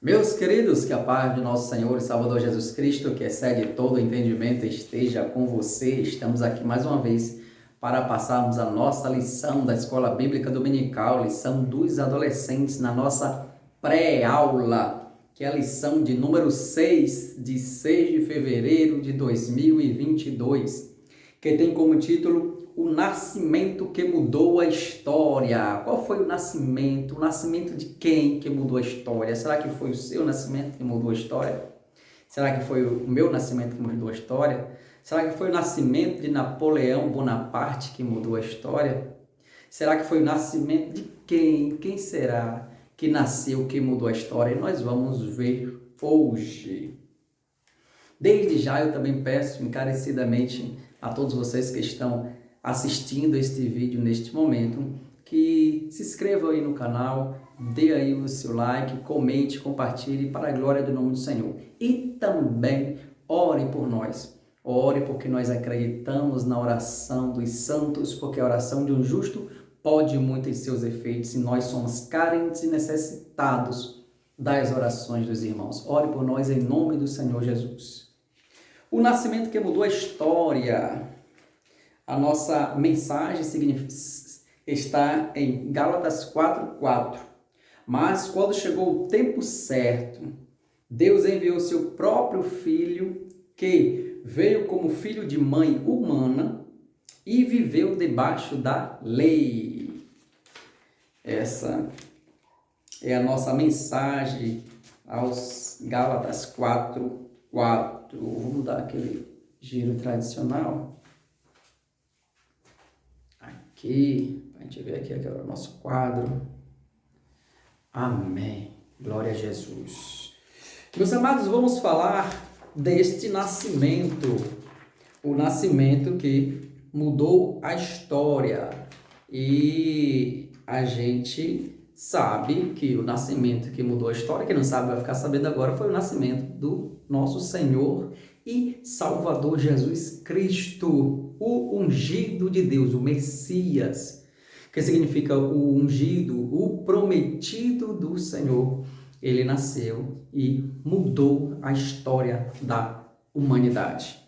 Meus queridos, que a paz de nosso Senhor e Salvador Jesus Cristo, que excede todo entendimento, esteja com você. Estamos aqui mais uma vez para passarmos a nossa lição da Escola Bíblica Dominical, lição dos adolescentes, na nossa pré-aula, que é a lição de número 6, de 6 de fevereiro de 2022, que tem como título O Nascimento que Mudou a História. Qual foi o nascimento? O nascimento de quem que mudou a história? Será que foi o seu nascimento que mudou a história? Será que foi o meu nascimento que mudou a história? Será que foi o nascimento de Napoleão Bonaparte que mudou a história? Será que foi o nascimento de quem? Quem será que nasceu que mudou a história? E nós vamos ver hoje. Desde já eu também peço encarecidamente a todos vocês que estão assistindo este vídeo neste momento, que se inscrevam aí no canal, dê aí o seu like, comente, compartilhe para a glória do nome do Senhor. E também ore por nós. Ore porque nós acreditamos na oração dos santos, porque a oração de um justo pode muito em seus efeitos e nós somos carentes e necessitados das orações dos irmãos. Ore por nós em nome do Senhor Jesus. O nascimento que mudou a história. A nossa mensagem está em Gálatas 4:4. Mas quando chegou o tempo certo, Deus enviou seu próprio Filho, que veio como filho de mãe humana e viveu debaixo da lei. Essa é a nossa mensagem aos Gálatas 4:4. Vamos dar aquele giro tradicional. Aqui, para a gente ver aqui o nosso quadro. Amém. Glória a Jesus. Meus amados, vamos falar deste nascimento. O nascimento que mudou a história. E a gente sabe que o nascimento que mudou a história, quem não sabe vai ficar sabendo agora, foi o nascimento do nosso Senhor e Salvador Jesus Cristo, o ungido de Deus, o Messias, que significa o ungido, o prometido do Senhor. Ele nasceu e mudou a história da humanidade.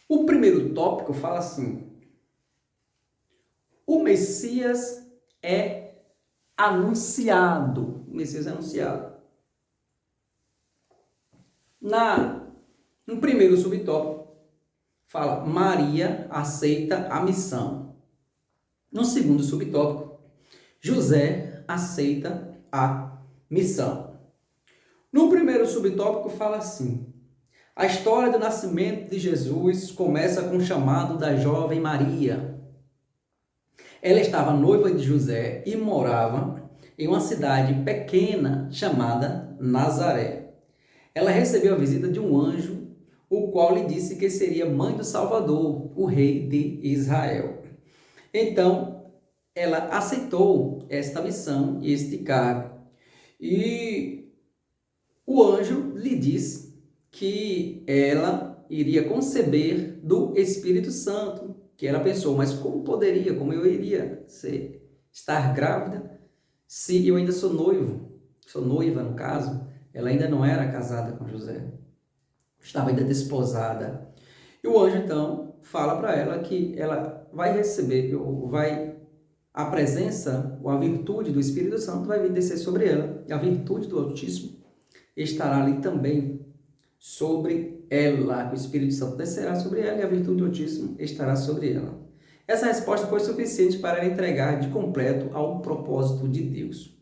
O primeiro tópico fala assim: o Messias é anunciado. O Messias é anunciado. No primeiro subtópico, fala Maria aceita a missão. No segundo subtópico, José aceita a missão. No primeiro subtópico fala assim: a história do nascimento de Jesus começa com o chamado da jovem Maria. Ela estava noiva de José e morava em uma cidade pequena chamada Nazaré. Ela recebeu a visita de um anjo, o qual lhe disse que seria mãe do Salvador, o rei de Israel. Então, ela aceitou esta missão e este cargo. E o anjo lhe disse que ela iria conceber do Espírito Santo, que ela pensou, mas como eu iria estar grávida se eu ainda sou noiva no caso? Ela ainda não era casada com José, estava ainda desposada. E o anjo então fala para ela que ela vai receber, a presença ou a virtude do Espírito Santo vai vir descer sobre ela, e a virtude do Altíssimo estará ali também sobre ela. O Espírito Santo descerá sobre ela e a virtude do Altíssimo estará sobre ela. Essa resposta foi suficiente para ela entregar de completo ao propósito de Deus.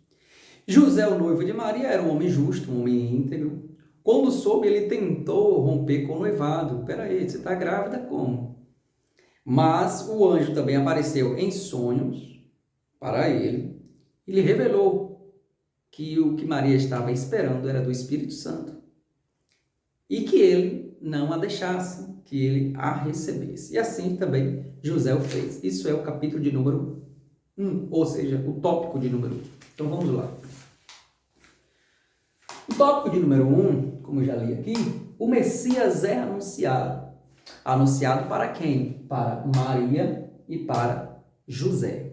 José, o noivo de Maria, era um homem justo, um homem íntegro. Quando soube, ele tentou romper com o noivado. Peraí, você está grávida como? Mas o anjo também apareceu em sonhos para ele e lhe revelou que o que Maria estava esperando era do Espírito Santo e que ele não a deixasse, que ele a recebesse. E assim também José o fez. Isso é o capítulo de número 1, ou seja, o tópico de número 1. Então vamos lá. O tópico de número 1, como eu já li aqui, o Messias é anunciado. Anunciado para quem? Para Maria e para José.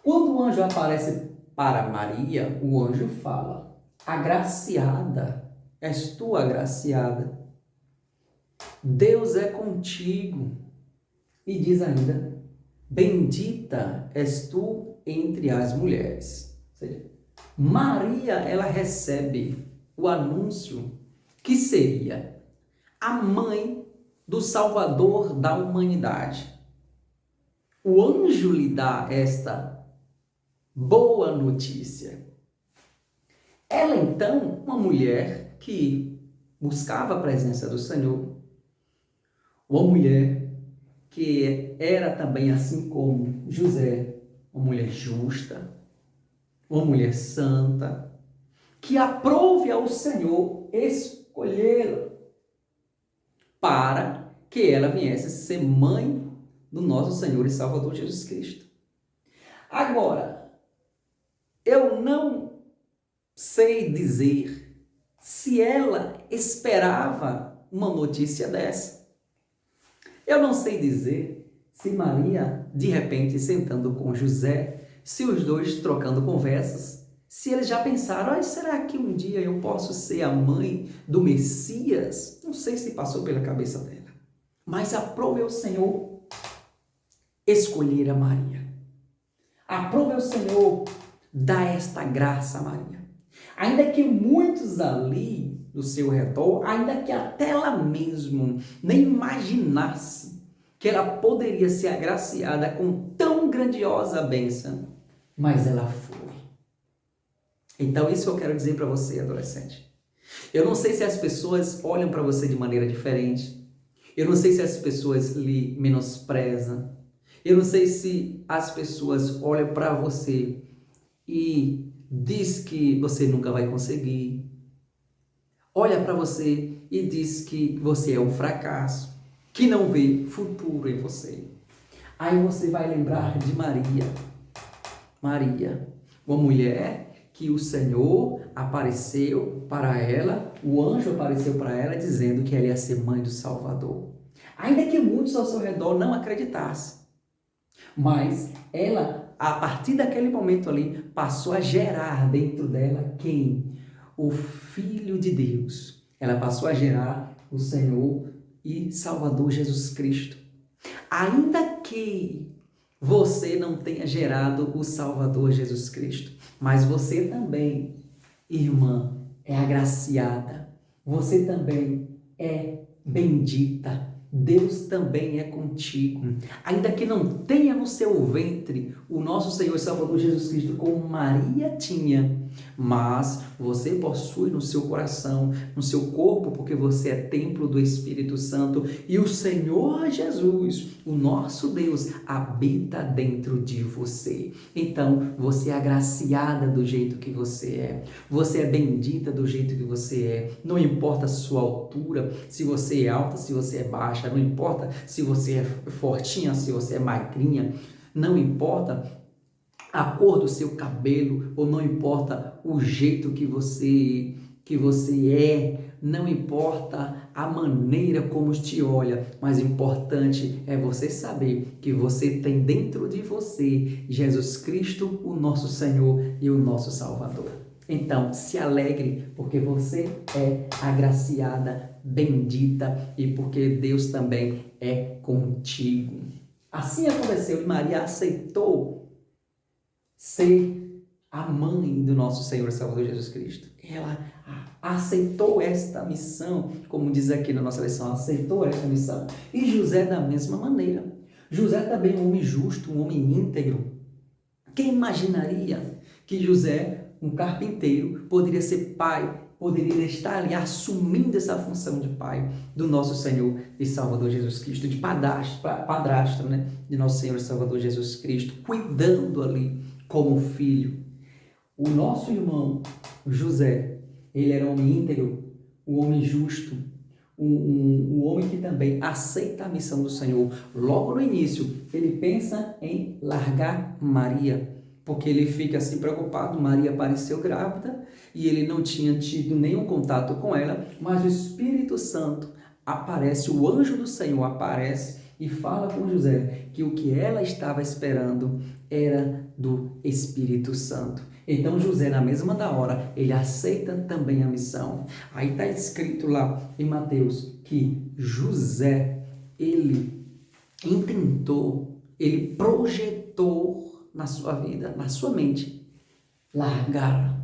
Quando o anjo aparece para Maria, o anjo fala: agraciada, és tu agraciada. Deus é contigo. E diz ainda, bendita és tu entre as mulheres. Ou seja, Maria, ela recebe o anúncio que seria a mãe do Salvador da humanidade. O anjo lhe dá esta boa notícia. Ela, então, uma mulher que buscava a presença do Senhor, uma mulher que era também, assim como José, uma mulher justa, uma mulher santa, que aprove ao Senhor escolhê-la para que ela viesse ser mãe do nosso Senhor e Salvador Jesus Cristo. Agora, eu não sei dizer se ela esperava uma notícia dessa. Eu não sei dizer se Maria, de repente, sentando com José, se os dois trocando conversas, se eles já pensaram, será que um dia eu posso ser a mãe do Messias? Não sei se passou pela cabeça dela. Mas aprove ao Senhor escolher a Maria. Aprove ao Senhor dar esta graça a Maria. Ainda que muitos ali do seu redor, ainda que até ela mesmo nem imaginasse que ela poderia ser agraciada com tão grandiosa bênção, mas ela foi. Então isso eu quero dizer para você, adolescente. Eu não sei se as pessoas olham para você de maneira diferente. Eu não sei se as pessoas lhe menosprezam. Eu não sei se as pessoas olham para você e diz que você nunca vai conseguir. Olha para você e diz que você é um fracasso, que não vê futuro em você. Aí você vai lembrar de Maria. Maria, uma mulher que o Senhor apareceu para ela, o anjo apareceu para ela dizendo que ela ia ser mãe do Salvador. Ainda que muitos ao seu redor não acreditassem. Mas ela, a partir daquele momento ali, passou a gerar dentro dela quem? O Filho de Deus. Ela passou a gerar o Senhor e Salvador Jesus Cristo. Ainda que você não tenha gerado o Salvador Jesus Cristo, mas você também, irmã, é agraciada. Você também é bendita. Deus também é contigo. Ainda que não tenha no seu ventre o nosso Senhor e Salvador Jesus Cristo como Maria tinha, mas você possui no seu coração, no seu corpo, porque você é templo do Espírito Santo e o Senhor Jesus, o nosso Deus, habita dentro de você. Então, você é agraciada do jeito que você é. Você é bendita do jeito que você é. Não importa a sua altura, se você é alta, se você é baixa, não importa se você é fortinha, se você é magrinha, não importa a cor do seu cabelo, ou não importa o jeito que você é, não importa a maneira como te olha, mas o importante é você saber que você tem dentro de você Jesus Cristo, o nosso Senhor e o nosso Salvador. Então, se alegre, porque você é agraciada, bendita e porque Deus também é contigo. Assim aconteceu e Maria aceitou ser a mãe do nosso Senhor e Salvador Jesus Cristo. Ela aceitou esta missão, como diz aqui na nossa lição, aceitou esta missão. E José da mesma maneira. José também é um homem justo, um homem íntegro. Quem imaginaria que José, um carpinteiro, poderia ser pai, poderia estar ali assumindo essa função de pai do nosso Senhor e Salvador Jesus Cristo, de padrasto, né? De nosso Senhor e Salvador Jesus Cristo, cuidando ali como filho. O nosso irmão José, ele era um homem íntegro, um homem justo, um homem que também aceita a missão do Senhor. Logo no início, ele pensa em largar Maria, porque ele fica assim preocupado. Maria apareceu grávida e ele não tinha tido nenhum contato com ela, mas o Espírito Santo aparece, o anjo do Senhor aparece e fala com José que o que ela estava esperando era do Espírito Santo. Então José, na mesma da hora, ele aceita também a missão. Aí está escrito lá em Mateus que José, ele intentou, ele projetou na sua vida, na sua mente, largar.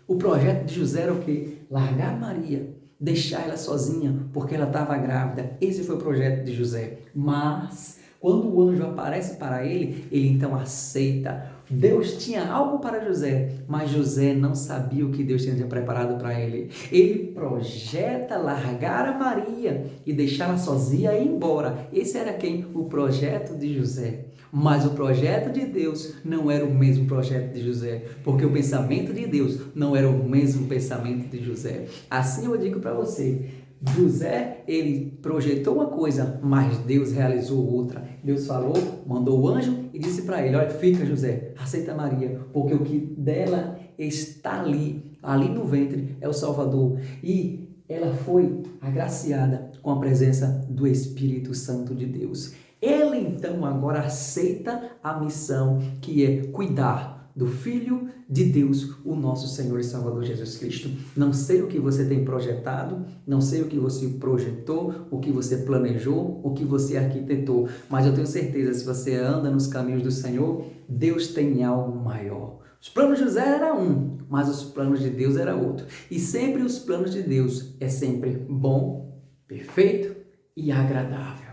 O projeto de José era o quê? Largar Maria, deixar ela sozinha, porque ela estava grávida. Esse foi o projeto de José. Mas, quando o anjo aparece para ele, ele então aceita. Deus tinha algo para José, mas José não sabia o que Deus tinha preparado para ele. Ele projeta largar a Maria e deixá-la sozinha e ir embora. Esse era quem? O projeto de José. Mas o projeto de Deus não era o mesmo projeto de José, porque o pensamento de Deus não era o mesmo pensamento de José. Assim eu digo para você, José, ele projetou uma coisa, mas Deus realizou outra. Deus falou, mandou o anjo e disse para ele, olha, fica José, aceita Maria, porque o que dela está ali no ventre é o Salvador. E ela foi agraciada com a presença do Espírito Santo de Deus. Ele então agora aceita a missão que é cuidar do Filho de Deus, o nosso Senhor e Salvador Jesus Cristo. Não sei o que você tem projetado, não sei o que você projetou, o que você planejou, o que você arquitetou, mas eu tenho certeza, se você anda nos caminhos do Senhor, Deus tem algo maior. Os planos de José era um, mas os planos de Deus era outro. E sempre os planos de Deus é sempre bom, perfeito e agradável.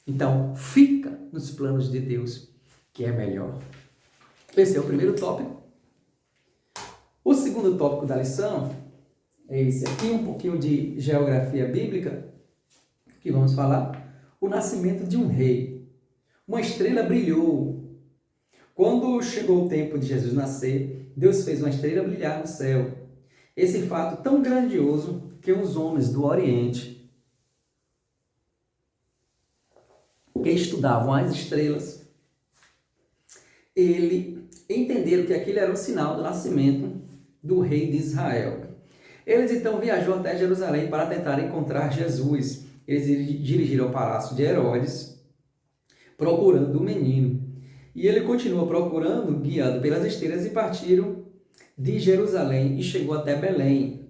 Então, fica nos planos de Deus, que é melhor. Esse é o primeiro tópico. O segundo tópico da lição é esse aqui, um pouquinho de geografia bíblica, que vamos falar. O nascimento de um rei. Uma estrela brilhou. Quando chegou o tempo de Jesus nascer, Deus fez uma estrela brilhar no céu. Esse fato tão grandioso que os homens do Oriente, que estudavam as estrelas, entenderam que aquilo era um sinal do nascimento do rei de Israel. Eles então viajou até Jerusalém para tentar encontrar Jesus. Eles dirigiram ao palácio de Herodes, procurando o menino. E ele continua procurando, guiado pelas estrelas, e partiram de Jerusalém e chegou até Belém.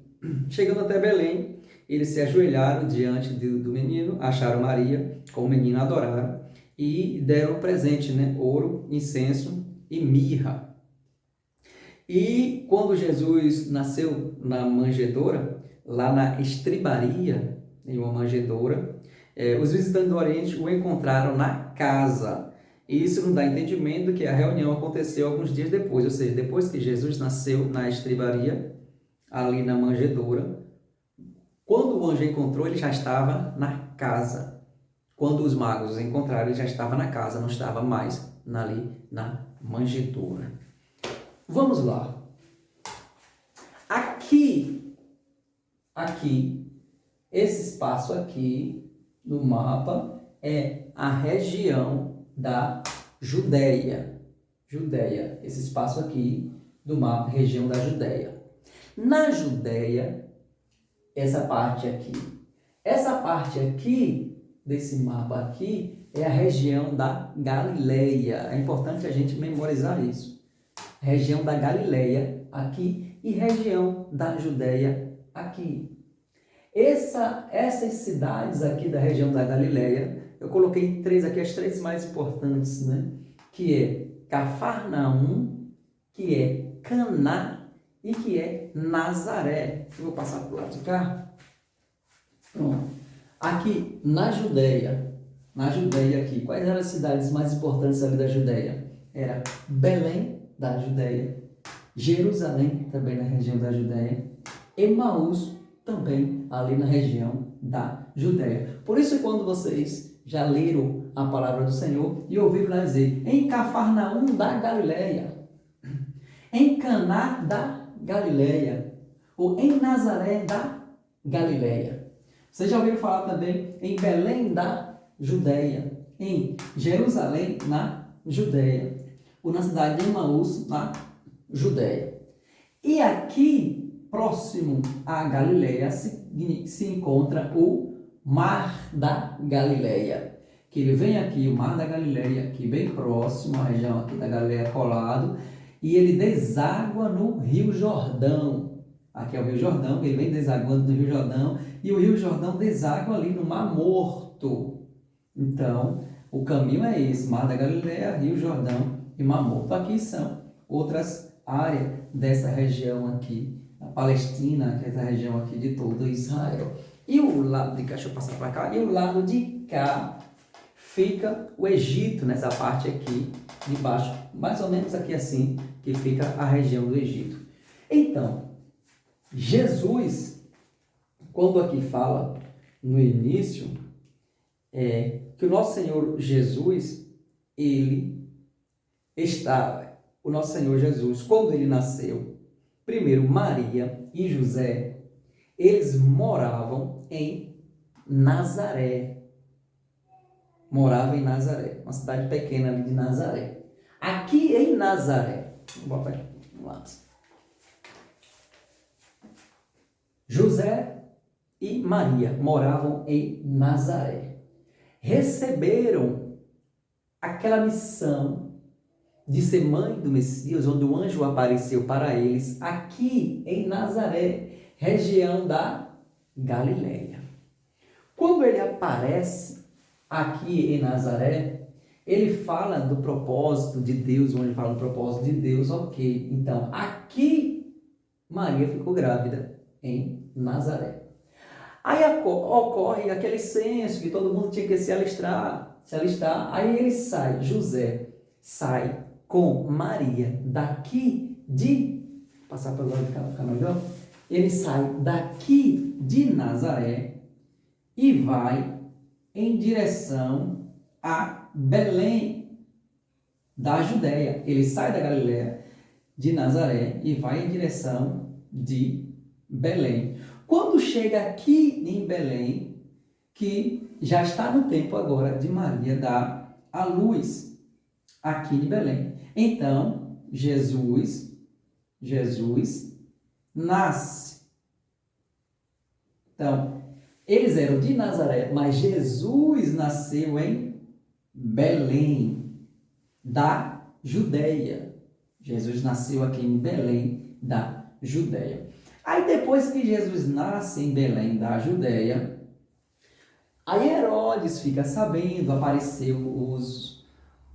Chegando até Belém, eles se ajoelharam diante do menino, acharam Maria com o menino, adoraram e deram um presente, ouro, incenso e mirra. E quando Jesus nasceu na manjedoura, lá na estribaria, em uma manjedoura, os visitantes do Oriente o encontraram na casa. E isso não dá entendimento que a reunião aconteceu alguns dias depois, ou seja, depois que Jesus nasceu na estribaria, ali na manjedoura, quando o anjo encontrou, ele já estava na casa. Quando os magos o encontraram, ele já estava na casa, não estava mais ali na manjedoura. Vamos lá. Aqui, esse espaço aqui no mapa é a região da Judéia. Esse espaço aqui do mapa, região da Judéia. Na Judéia, essa parte aqui desse mapa aqui é a região da Galileia. É importante a gente memorizar isso. Região da Galileia aqui e região da Judéia aqui. Essas cidades aqui da região da Galileia, eu coloquei três aqui, as três mais importantes, que é Cafarnaum, que é Caná e que é Nazaré. Eu vou passar para o lado de cá. Pronto. Aqui na Judéia aqui, quais eram as cidades mais importantes ali da Judéia? Era Belém da Judéia, Jerusalém também na região da Judéia, Emaús também ali na região da Judéia. Por isso, quando vocês já leram a palavra do Senhor e ouviram lá dizer, em Cafarnaum da Galileia, em Caná da Galileia, ou em Nazaré da Galileia. Vocês já ouviram falar também em Belém da Judéia, em Jerusalém na Judéia, ou na cidade de Emaús na Judéia. E aqui, próximo à Galileia, se encontra o Mar da Galileia. Que ele vem aqui, o Mar da Galileia, aqui bem próximo, a região aqui da Galileia colado, e ele deságua no Rio Jordão. Aqui é o Rio Jordão, ele vem desaguando no Rio Jordão, e o Rio Jordão deságua ali no Mar Morto. Então, o caminho é esse, Mar da Galileia, Rio Jordão e Mar Morto. Aqui são outras áreas dessa região aqui, a Palestina, que é essa região aqui de todo Israel. E o lado de cá, deixa eu passar para cá, e o lado de cá fica o Egito, nessa parte aqui de baixo, mais ou menos aqui assim, que fica a região do Egito. Então, Jesus, quando aqui fala no início, que o nosso Senhor Jesus, o nosso Senhor Jesus, quando ele nasceu, primeiro Maria e José, eles moravam em Nazaré. Moravam em Nazaré, uma cidade pequena ali de Nazaré. Aqui em Nazaré, vou botar aqui um lado. José e Maria moravam em Nazaré. Receberam aquela missão de ser mãe do Messias, onde o anjo apareceu para eles, aqui em Nazaré, região da Galileia. Quando ele aparece aqui em Nazaré, ele fala do propósito de Deus, onde fala do propósito de Deus, ok. Então, aqui Maria ficou grávida em Nazaré. Aí ocorre aquele censo que todo mundo tinha que se alistar. Aí ele sai, José sai com Maria daqui passar para o lado de cá, ficar melhor. Ele sai daqui de Nazaré e vai em direção a Belém da Judéia. Ele sai da Galileia, de Nazaré, e vai em direção de Belém. Quando chega aqui em Belém, que já está no tempo agora de Maria dar a luz aqui de Belém. Então, Jesus nasce. Então, eles eram de Nazaré, mas Jesus nasceu em Belém da Judéia. Jesus nasceu aqui em Belém da Judéia. Aí depois que Jesus nasce em Belém da Judéia, aí Herodes fica sabendo, apareceu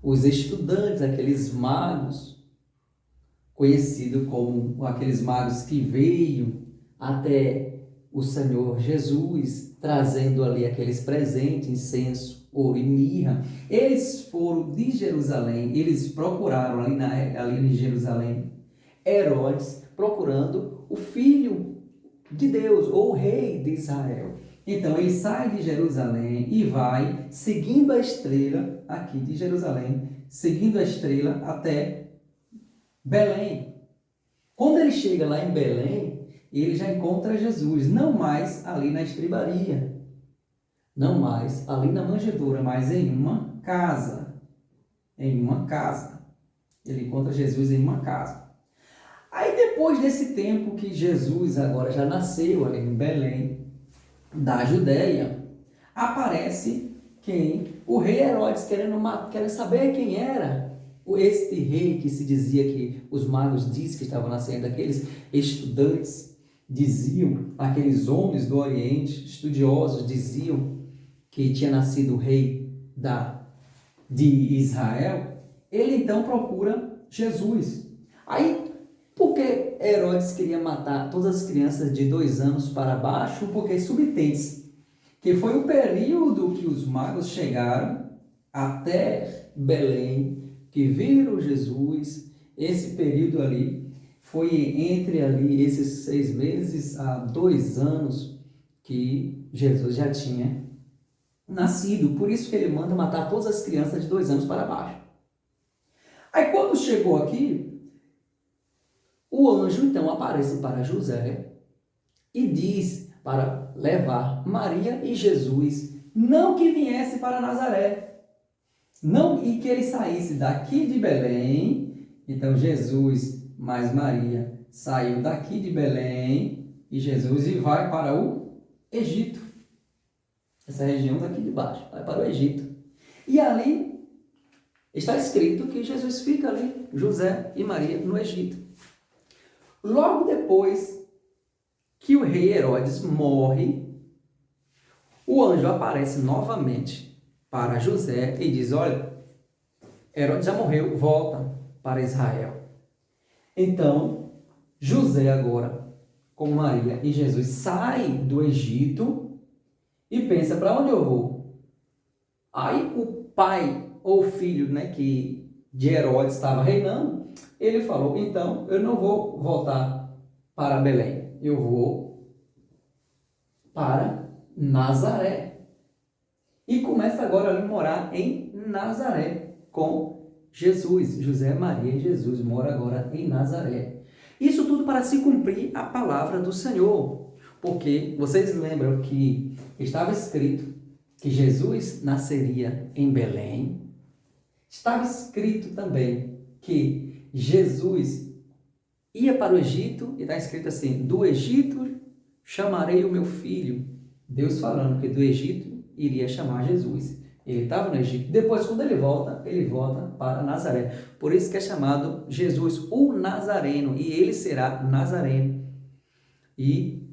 os estudantes, aqueles magos, conhecidos como aqueles magos que veio até o Senhor Jesus, trazendo ali aqueles presentes, incenso, ouro e mirra. Eles foram de Jerusalém, eles procuraram ali em Jerusalém, Herodes procurando o filho de Deus, ou o rei de Israel. Então ele sai de Jerusalém e vai seguindo a estrela aqui de Jerusalém, seguindo a estrela até Belém. Quando ele chega lá em Belém, ele já encontra Jesus, não mais ali na estribaria, não mais ali na manjedoura, mas em uma casa. Em uma casa. Ele encontra Jesus em uma casa. Aí depois desse tempo que Jesus agora já nasceu ali em Belém, da Judéia, aparece quem? O rei Herodes, querendo saber quem era este rei que se dizia, que os magos dizem que estavam nascendo, aqueles estudantes diziam, aqueles homens do Oriente, estudiosos, diziam que tinha nascido o rei de Israel. Ele então procura Jesus. Aí, porque Herodes queria matar todas as crianças de 2 anos para baixo, porque subtende-se que foi o período que os magos chegaram até Belém, que viram Jesus. Esse período ali foi entre ali esses 6 meses a 2 anos que Jesus já tinha nascido. Por isso que ele manda matar todas as crianças de 2 anos para baixo. Aí quando chegou aqui, o anjo então aparece para José e diz para levar Maria e Jesus, não que viesse para Nazaré, não, e que ele saísse daqui de Belém. Então Jesus mais Maria saiu daqui de Belém e Jesus e vai para o Egito, essa região daqui de baixo, vai para o Egito. E ali Está escrito que Jesus fica ali, José e Maria, no Egito. Logo depois que o rei Herodes morre, o anjo aparece novamente para José e diz: olha, Herodes já morreu, volta para Israel. Então, José agora, com Maria e Jesus, sai do Egito e pensa: para onde eu vou? Aí o pai ou filho, né, que de Herodes estava reinando, ele falou: então eu não vou voltar para Belém, eu vou para Nazaré. E começa agora a morar em Nazaré com Jesus. José, Maria e Jesus moram agora em Nazaré. Isso tudo para se cumprir a palavra do Senhor. Porque vocês lembram que estava escrito que Jesus nasceria em Belém. Estava escrito também que Jesus ia para o Egito, e está escrito assim: do Egito chamarei o meu filho. Deus falando que do Egito iria chamar Jesus. Ele estava no Egito. Depois, quando ele volta para Nazaré. Por isso que é chamado Jesus, o Nazareno. E ele será Nazareno. E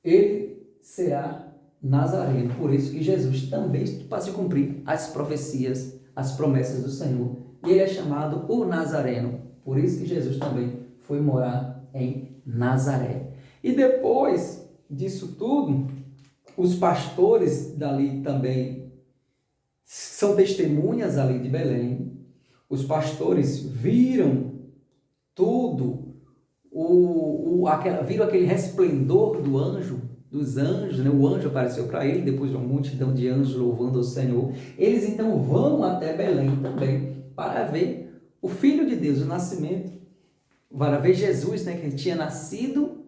ele será Nazareno. Por isso que Jesus também, para se cumprir as profecias, as promessas do Senhor, ele é chamado o Nazareno. Por isso que Jesus também foi morar em Nazaré. E depois disso tudo, os pastores dali também são testemunhas ali de Belém. Os pastores viram tudo, viram aquele resplendor dos anjos, né? O anjo apareceu para ele, depois de uma multidão de anjos louvando ao Senhor. Eles então vão até Belém também para ver o Filho de Deus, o nascimento, para ver Jesus, né, que tinha nascido,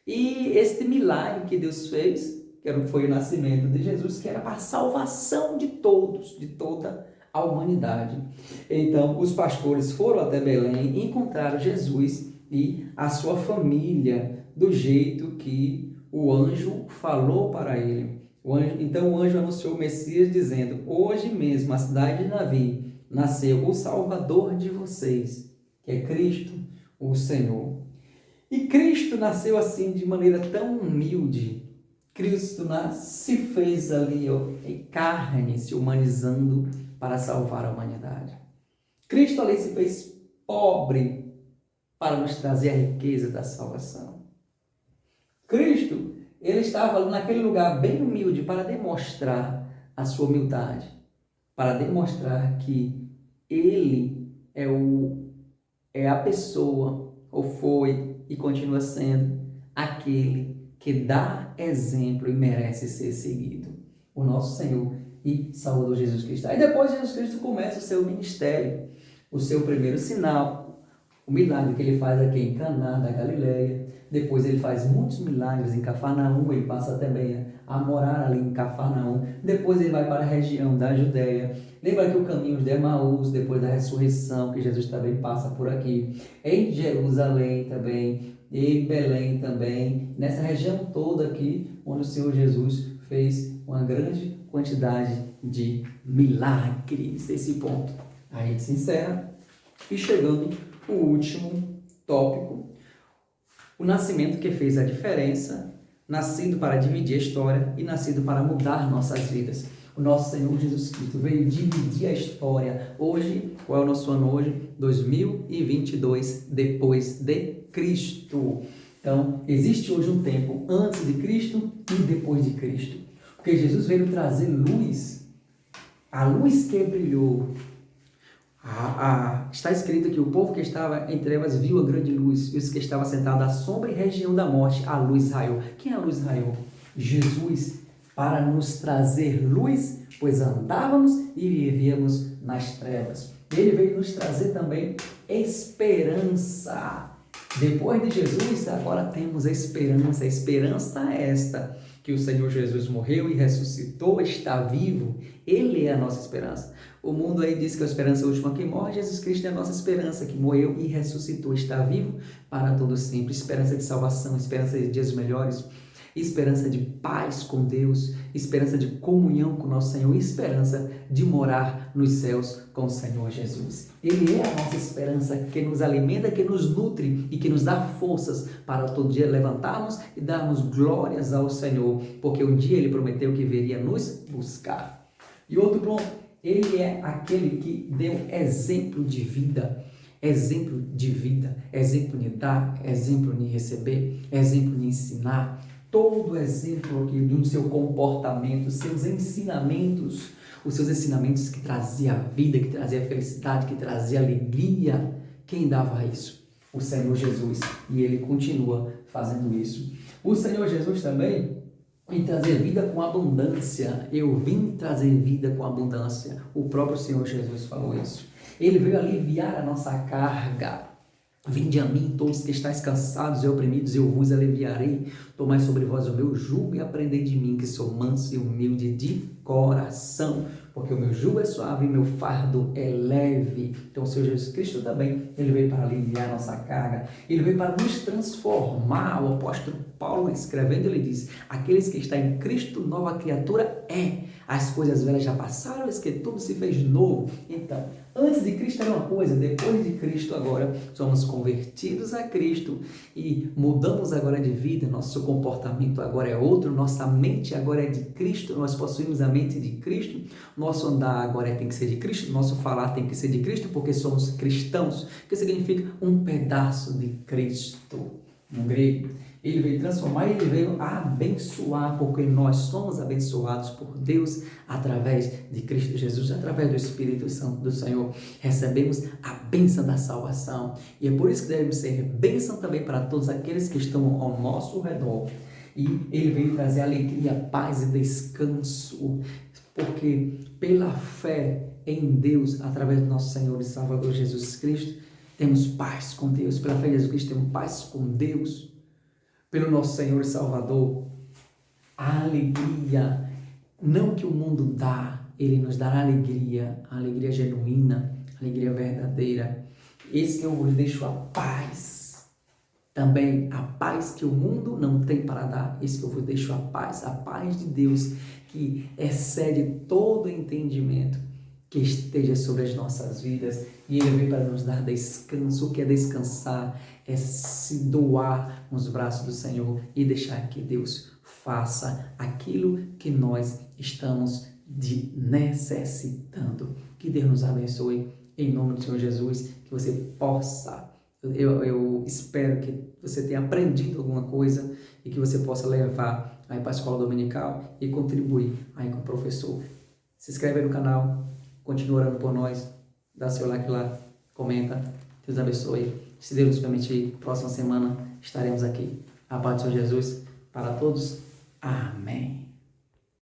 e este milagre que Deus fez, que foi o nascimento de Jesus, que era para a salvação de todos, de toda a humanidade. Então, os pastores foram até Belém e encontraram Jesus e a sua família, do jeito que o anjo falou para ele. Então, o anjo anunciou o Messias, dizendo: hoje mesmo, na cidade de Davi, nasceu o Salvador de vocês, que é Cristo, o Senhor. E Cristo nasceu assim, de maneira tão humilde. Cristo se fez ali em carne, se humanizando para salvar a humanidade. Cristo ali se fez pobre para nos trazer a riqueza da salvação. Cristo, ele estava ali naquele lugar bem humilde para demonstrar a sua humildade, para demonstrar que ele é a pessoa, ou foi e continua sendo, aquele que dá exemplo e merece ser seguido. O nosso Senhor e Salvador Jesus Cristo. Aí depois Jesus Cristo começa o seu ministério, o seu primeiro sinal, o milagre que ele faz aqui em Caná da Galileia. Depois ele faz muitos milagres em Cafarnaum, ele passa também a morar ali em Cafarnaum. Depois ele vai para a região da Judéia. Lembra que o caminho de Emaús, depois da ressurreição, que Jesus também passa por aqui. Em Jerusalém também, em Belém também, nessa região toda aqui, onde o Senhor Jesus fez uma grande quantidade de milagres. Esse ponto a gente se encerra. E chegando o último tópico, o nascimento que fez a diferença, nascido para dividir a história e nascido para mudar nossas vidas. O nosso Senhor Jesus Cristo veio dividir a história. Hoje, qual é o nosso ano hoje? 2022, depois de Cristo. Então, existe hoje um tempo antes de Cristo e depois de Cristo. Porque Jesus veio trazer luz. A luz que brilhou. Está escrito que o povo que estava em trevas viu a grande luz, e os que estavam sentados à sombra e região da morte, a luz raiou. Quem é a luz raiou? Jesus, para nos trazer luz, pois andávamos e vivíamos nas trevas. Ele veio nos trazer também esperança. Depois de Jesus, agora temos esperança. A esperança é esta, que o Senhor Jesus morreu e ressuscitou, está vivo. Ele é a nossa esperança. O mundo aí diz que a esperança é a última que morre. Jesus Cristo é a nossa esperança, que morreu e ressuscitou, está vivo para todo sempre. Esperança de salvação, esperança de dias melhores. esperança de paz com Deus, esperança de comunhão com nosso Senhor, esperança de morar nos céus com o Senhor Jesus. Ele é a nossa esperança que nos alimenta, que nos nutre e que nos dá forças para todo dia levantarmos e darmos glórias ao Senhor, porque um dia Ele prometeu que viria nos buscar. E outro ponto, Ele é aquele que deu exemplo de vida, exemplo de dar, exemplo de receber, exemplo de ensinar, todo exemplo aqui do seu comportamento, seus ensinamentos, os seus ensinamentos que trazia vida, que trazia felicidade, que trazia alegria. Quem dava isso? O Senhor Jesus. E Ele continua fazendo isso. O Senhor Jesus também vem trazer vida com abundância. Eu vim trazer vida com abundância. O próprio Senhor Jesus falou isso. Ele veio aliviar a nossa carga. Vinde a mim, todos que estáis cansados e oprimidos, eu vos aliviarei. Tomai sobre vós o meu jugo e aprendei de mim, que sou manso e humilde de coração, porque o meu jugo é suave e meu fardo é leve. Então o Senhor Jesus Cristo também, Ele veio para aliviar a nossa carga, Ele veio para nos transformar. O apóstolo Paulo, escrevendo, ele diz: aqueles que estão em Cristo, nova criatura é. As coisas velhas já passaram, eis que tudo se fez novo. Então, antes de Cristo era uma coisa, depois de Cristo agora somos convertidos a Cristo e mudamos agora de vida, nosso comportamento agora é outro, nossa mente agora é de Cristo, nós possuímos a mente de Cristo, nosso andar agora tem que ser de Cristo, nosso falar tem que ser de Cristo, porque somos cristãos, que significa um pedaço de Cristo, no grego. Ele veio transformar, Ele veio abençoar, porque nós somos abençoados por Deus através de Cristo Jesus, através do Espírito Santo do Senhor. Recebemos a bênção da salvação. E é por isso que devemos ser bênção também para todos aqueles que estão ao nosso redor. E Ele veio trazer alegria, paz e descanso, porque pela fé em Deus, através do nosso Senhor e Salvador Jesus Cristo, temos paz com Deus. Pela fé em Jesus Cristo, temos paz com Deus. Pelo nosso Senhor e Salvador, a alegria, não que o mundo dá, Ele nos dará alegria, a alegria genuína, a alegria verdadeira. Esse que eu vos deixo a paz, também a paz que o mundo não tem para dar, esse que eu vos deixo a paz de Deus, que excede todo entendimento, que esteja sobre as nossas vidas. E Ele veio para nos dar descanso. O que é descansar? É se doar nos braços do Senhor e deixar que Deus faça aquilo que nós estamos necessitando. Que Deus nos abençoe em nome do Senhor Jesus, que você possa, eu espero que você tenha aprendido alguma coisa e que você possa levar aí para a escola dominical e contribuir aí com o professor. Se inscreve aí no canal, continua orando por nós, dá seu like lá, comenta, Deus abençoe. Se Deus nos permitir, próxima semana estaremos aqui. A paz do Senhor Jesus para todos. Amém.